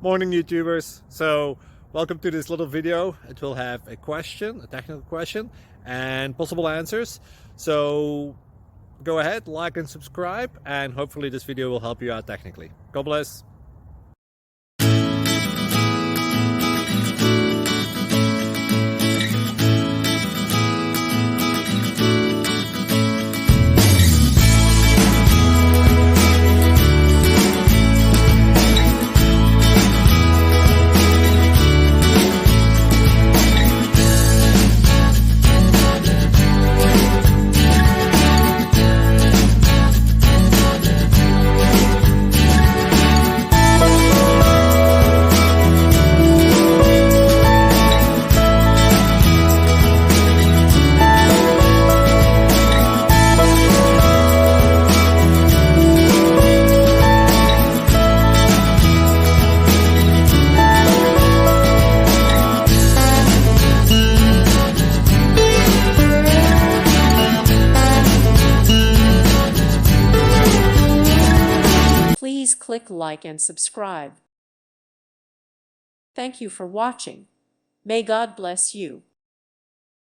Morning YouTubers. So welcome to this little video. It will have a question, a technical question, and possible answers. So go ahead, like and subscribe, and hopefully this video will help you out technically. God bless. Please click like and subscribe. Thank you for watching. May God bless you.